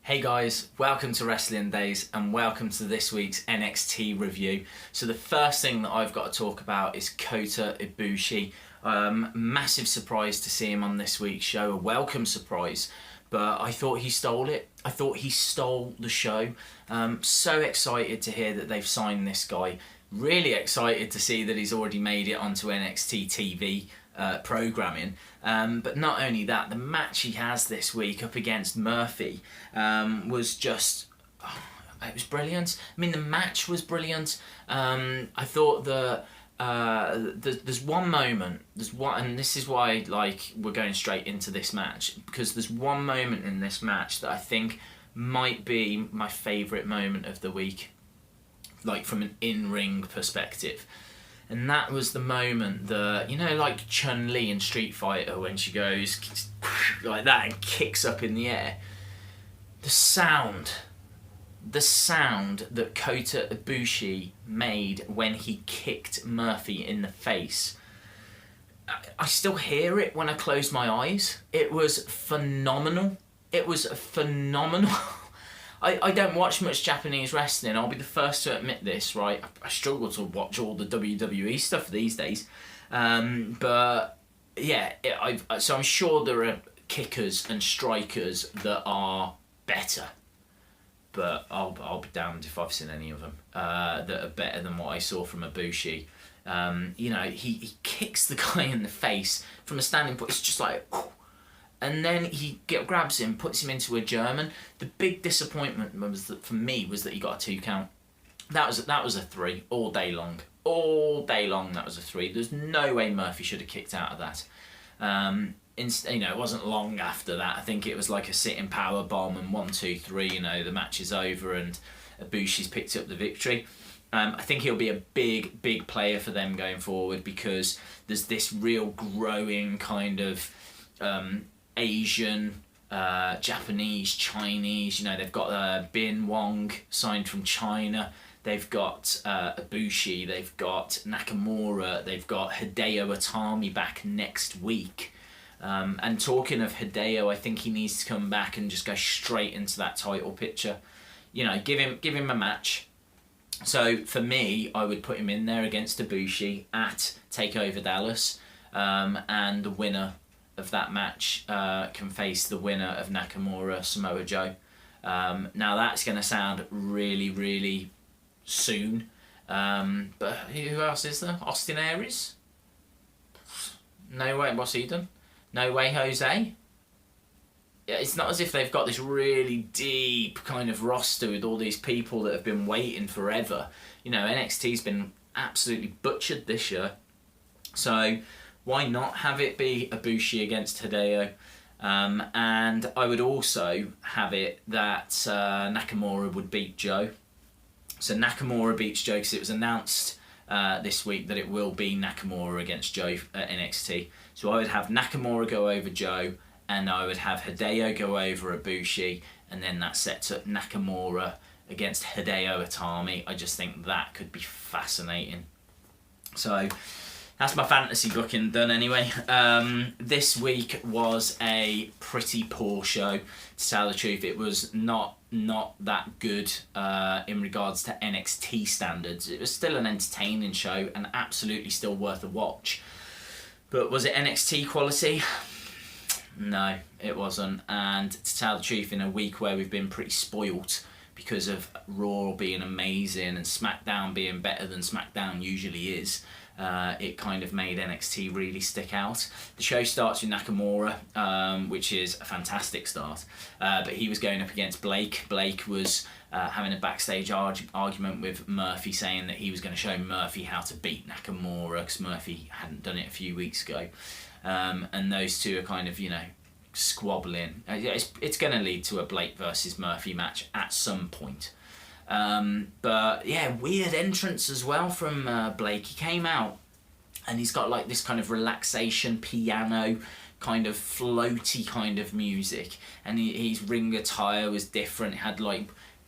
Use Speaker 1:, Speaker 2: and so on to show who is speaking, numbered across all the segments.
Speaker 1: Hey guys, welcome to Wrestling Days and welcome to this week's NXT review. So the first thing that I've got to talk about is Kota Ibushi. Massive surprise to see him on this week's show, a welcome surprise, but I thought he stole it. I thought he stole the show. So excited to hear that they've signed this guy. Really excited to see that he's already made it onto NXT TV programming. But not only that, the match he has this week up against Murphy was just... it was brilliant. I mean, the match was brilliant. I thought there's one moment, and this is why we're going straight into this match, because there's one moment in this match that I think might be my favourite moment of the week, from an in-ring perspective. And that was the moment that, like Chun-Li in Street Fighter, when she goes like that and kicks up in the air. The sound that Kota Ibushi made when he kicked Murphy in the face, I still hear it when I close my eyes. It was phenomenal. I don't watch much Japanese wrestling, I'll be the first to admit this, right? I struggle to watch all the WWE stuff these days. But yeah, so I'm sure there are kickers and strikers that are better. But I'll be damned if I've seen any of them that are better than what I saw from Ibushi. He kicks the guy in the face from a standing point. It's just like... And then he grabs him, puts him into a German. The big disappointment for me was that he got a 2 count. That was a 3 all day long. All day long that was a 3. There's no way Murphy should have kicked out of that. It wasn't long after that. I think it was like a sitting power bomb and 1, 2, 3. The match is over and Ibushi's picked up the victory. I think he'll be a big player for them going forward, because there's this real growing kind of Asian, Japanese, Chinese. They've got Bin Wong signed from China. They've got Ibushi. They've got Nakamura. They've got Hideo Itami back next week. And talking of Hideo, I think he needs to come back and just go straight into that title picture. Give him a match. So for me, I would put him in there against Ibushi at TakeOver Dallas, and the winner of that match can face the winner of Nakamura, Samoa Joe. Now that's going to sound really soon, but who else is there? Austin Aries? No way, what's he done? No way, Jose? Yeah, it's not as if they've got this really deep kind of roster with all these people that have been waiting forever. NXT's been absolutely butchered this year. So why not have it be Ibushi against Hideo? And I would also have it that Nakamura would beat Joe. So Nakamura beats Joe, because it was announced this week that it will be Nakamura against Joe at NXT. So I would have Nakamura go over Joe, and I would have Hideo go over Ibushi, and then that sets up Nakamura against Hideo Itami. I just think that could be fascinating. So that's my fantasy booking done anyway. This week was a pretty poor show, to tell the truth. It was not that good in regards to NXT standards. It was still an entertaining show and absolutely still worth a watch. But was it NXT quality? No, it wasn't. And to tell the truth, in a week where we've been pretty spoilt because of Raw being amazing and SmackDown being better than SmackDown usually is, it kind of made NXT really stick out. The show starts with Nakamura, which is a fantastic start, but he was going up against Blake. Blake was having a backstage argument with Murphy, saying that he was going to show Murphy how to beat Nakamura, because Murphy hadn't done it a few weeks ago. And those two are kind of, squabbling. It's going to lead to a Blake versus Murphy match at some point. But yeah, weird entrance as well from Blake. He came out and he's got this kind of relaxation piano, kind of floaty kind of music, and his ring attire was different. It had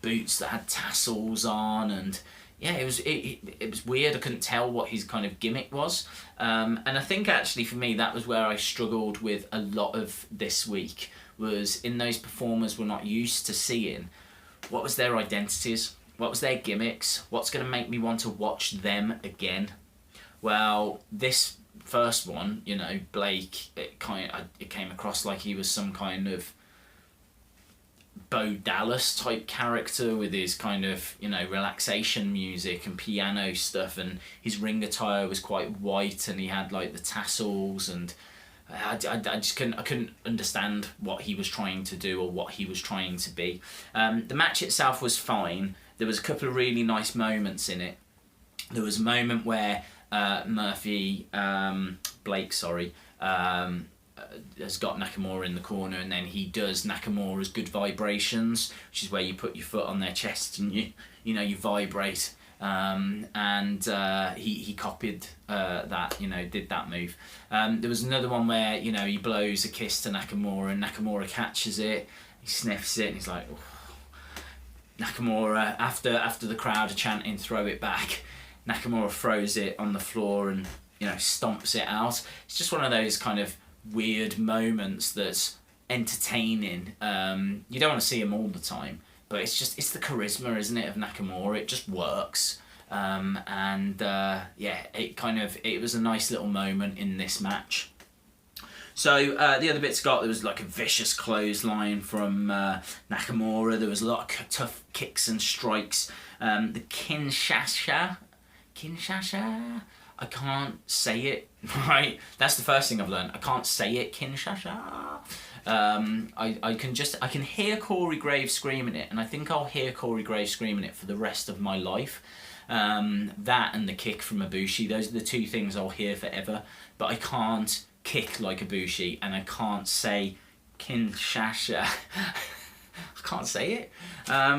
Speaker 1: boots that had tassels on, and yeah, it was weird. I couldn't tell what his kind of gimmick was. And I think actually for me that was where I struggled with a lot of this week, was in those performers we're not used to seeing. What was their identities? What was their gimmicks? What's going to make me want to watch them again? Well, this first one, you know, Blake, it came across like he was some kind of Bo Dallas type character with his kind of, you know, relaxation music and piano stuff, and his ring attire was quite white and he had like the tassels, and I just couldn't understand what he was trying to do or what he was trying to be. The match itself was fine. There was a couple of really nice moments in it. There was a moment where Blake has got Nakamura in the corner, and then he does Nakamura's good vibrations, which is where you put your foot on their chest and you vibrate. He copied that, you know, did that move. There was another one where, you know, he blows a kiss to Nakamura and Nakamura catches it, he sniffs it, and he's like, oh. Nakamura, after the crowd are chanting, throw it back, Nakamura throws it on the floor and, you know, stomps it out. It's just one of those kind of weird moments that's entertaining. You don't want to see him all the time, but it's the charisma, isn't it, of Nakamura? It just works. It was a nice little moment in this match. So the other bits there was like a vicious clothesline from Nakamura. There was a lot of tough kicks and strikes. The Kinshasa, I can't say it, right? That's the first thing I've learned. I can't say it, Kinshasa. I can hear Corey Graves screaming it, and I think I'll hear Corey Graves screaming it for the rest of my life. That and the kick from Ibushi, those are the two things I'll hear forever. But I can't kick like Ibushi, and I can't say Kinshasa. I can't say it. That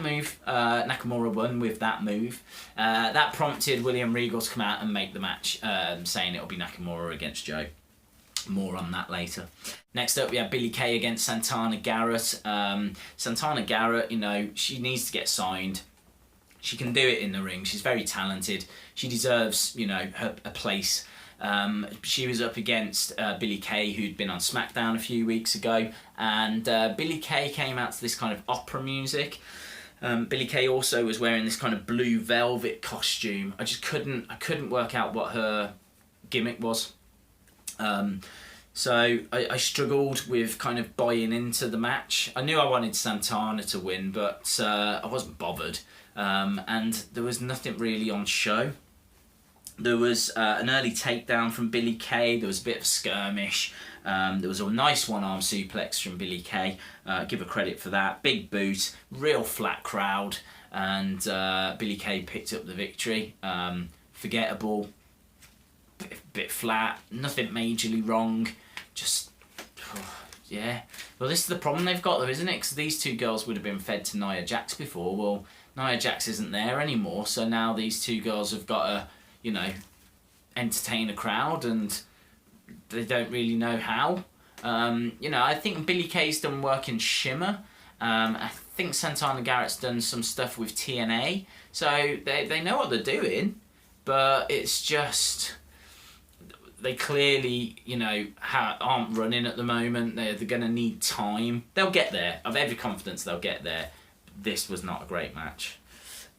Speaker 1: move, Nakamura won with that move. That prompted William Regal to come out and make the match, saying it'll be Nakamura against Joe. More on that later. Next up, we have Billie Kay against Santana Garrett. Santana Garrett, you know, she needs to get signed. She can do it in the ring. She's very talented. She deserves, you know, a place. She was up against Billie Kay, who'd been on SmackDown a few weeks ago, and Billie Kay came out to this kind of opera music. Billie Kay also was wearing this kind of blue velvet costume. I couldn't work out what her gimmick was. So I struggled with kind of buying into the match. I knew I wanted Santana to win, but I wasn't bothered. And there was nothing really on show. There was an early takedown from Billie Kay. There was a bit of a skirmish. There was a nice one-arm suplex from Billie Kay. Give her credit for that. Big boot, real flat crowd, and Billie Kay picked up the victory. Forgettable, bit flat, nothing majorly wrong. Just, yeah. Well, this is the problem they've got though, isn't it? Because these two girls would have been fed to Nia Jax before. Well, Nia Jax isn't there anymore, so now these two girls have got to, you know, entertain a crowd, and they don't really know how. You know, I think Billie Kay's done work in Shimmer. I think Santana Garrett's done some stuff with TNA, so they know what they're doing, but it's just they clearly, you know, aren't running at the moment. They're going to need time. They'll get there. I've every confidence they'll get there. This was not a great match.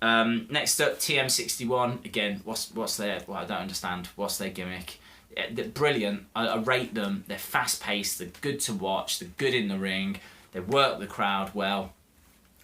Speaker 1: Next up, TM61. Again, what's their... Well, I don't understand. What's their gimmick? They're brilliant. I rate them. They're fast-paced. They're good to watch. They're good in the ring. They work the crowd well.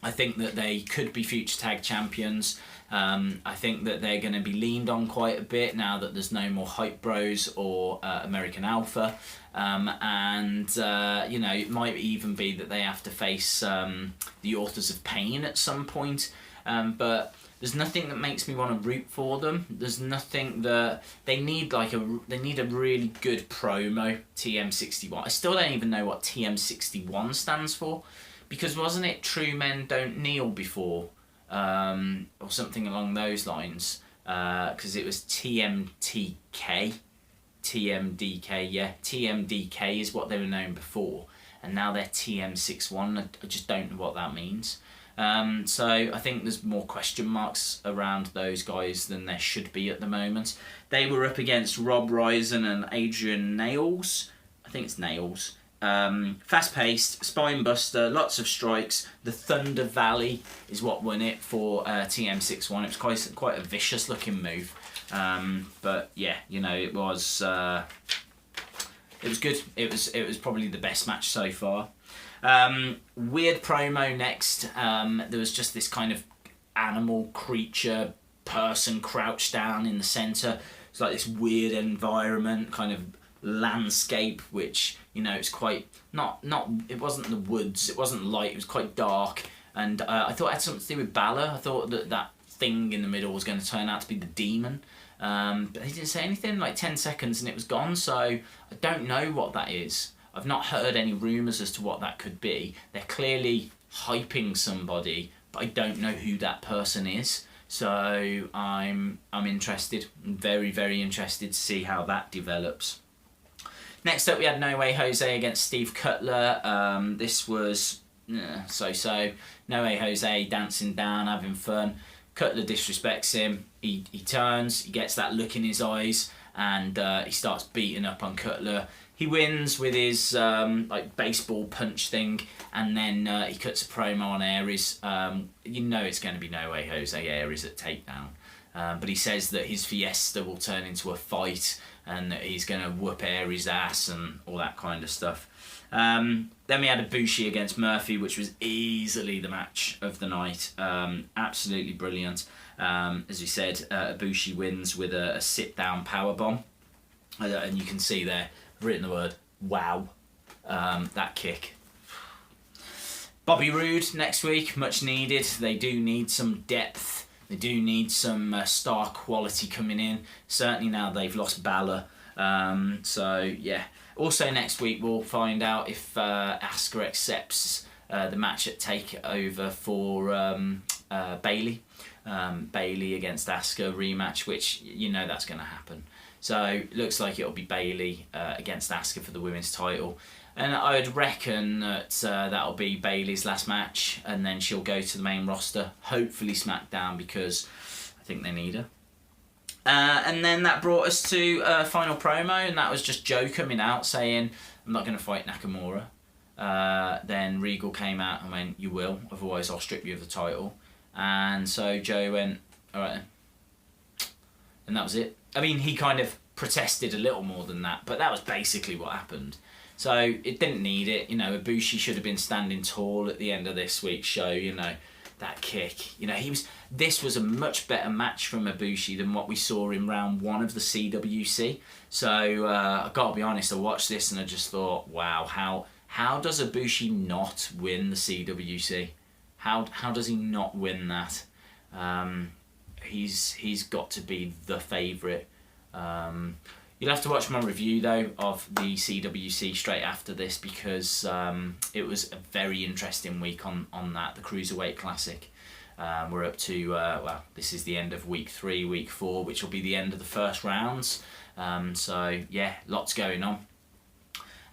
Speaker 1: I think that they could be future tag champions. I think that they're going to be leaned on quite a bit now that there's no more Hype Bros or American Alpha. You know, it might even be that they have to face the Authors of Pain at some point. But there's nothing that makes me want to root for them. There's nothing that they need. They need a really good promo. TM61. I still don't even know what TM61 stands for, because wasn't it True Men Don't Kneel before, or something along those lines? Because it was TMTK, TMDK. Yeah, TMDK is what they were known before, and now they're TM61. I just don't know what that means. So I think there's more question marks around those guys than there should be at the moment. They were up against Rob Risen and Adrian Nails. I think it's Nails. Fast-paced, spine-buster, lots of strikes. The Thunder Valley is what won it for TM61. It was quite a vicious-looking move. But yeah, you know, it was good. It was probably the best match so far. Weird promo next. There was just this kind of animal creature person crouched down in the centre. It's like this weird environment, kind of landscape, which, you know, it's quite it wasn't the woods, it wasn't light, it was quite dark, and I thought it had something to do with Balor. I thought that thing in the middle was going to turn out to be the demon, but he didn't say anything. Like 10 seconds and it was gone, so I don't know what that is. I've not heard any rumours as to what that could be. They're clearly hyping somebody, but I don't know who that person is. So I'm interested. I'm very, very interested to see how that develops. Next up, we had No Way Jose against Steve Cutler. This was so-so. No Way Jose dancing down, having fun. Cutler disrespects him. He turns, he gets that look in his eyes, and he starts beating up on Cutler. He wins with his like baseball punch thing, and then he cuts a promo on Aries. You know it's going to be No Way Jose Aries at Takedown. But he says that his fiesta will turn into a fight, and that he's going to whoop Aries' ass and all that kind of stuff. Then we had Ibushi against Murphy, which was easily the match of the night. Absolutely brilliant. As we said, Ibushi wins with a sit-down powerbomb. And you can see there, I've written the word, wow. That kick. Bobby Roode next week, much needed. They do need some depth. They do need some star quality coming in. Certainly now they've lost Balor. So, yeah. Also next week we'll find out if Asuka accepts the match at TakeOver for Bayley. Bayley against Asuka rematch, which you know that's going to happen. So looks like it'll be Bayley against Asuka for the women's title. And I would reckon that that'll be Bayley's last match, and then she'll go to the main roster, hopefully SmackDown, because I think they need her. And then that brought us to a final promo, and that was just Joe coming out saying, I'm not going to fight Nakamura. Then Regal came out and went, you will, otherwise I'll strip you of the title. And so Joe went, all right then. And that was it. I mean, he kind of protested a little more than that, but that was basically what happened. So it didn't need it. You know, Ibushi should have been standing tall at the end of this week's show, you know. That kick, you know, this was a much better match from Ibushi than what we saw in round 1 of the CWC. So I gotta be honest, I watched this and I just thought, wow, how does Ibushi not win the CWC? How does he not win that? He's got to be the favourite. You'll have to watch my review though of the CWC straight after this, because it was a very interesting week on that, the Cruiserweight Classic. We're up to, well, this is the end of week 3, week 4, which will be the end of the first rounds. So yeah, lots going on.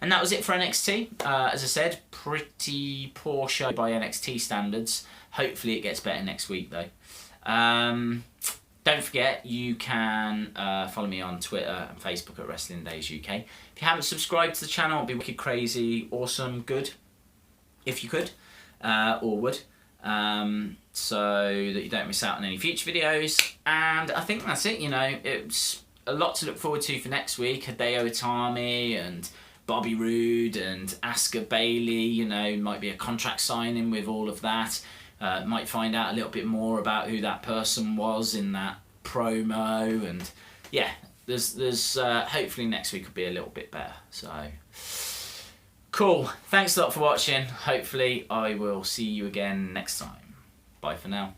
Speaker 1: And that was it for NXT. As I said, pretty poor show by NXT standards. Hopefully it gets better next week though. Don't forget, you can follow me on Twitter and Facebook at Wrestling Days UK. If you haven't subscribed to the channel, it'd be wicked, crazy, awesome, good, if you could, or would, so that you don't miss out on any future videos. And I think that's it, you know, it's a lot to look forward to for next week. Hideo Itami and Bobby Roode and Asuka Bayley, you know, might be a contract signing with all of that. Might find out a little bit more about who that person was in that promo, and yeah, there's hopefully next week will be a little bit better. So cool. Thanks a lot for watching. Hopefully I will see you again next time. Bye for now.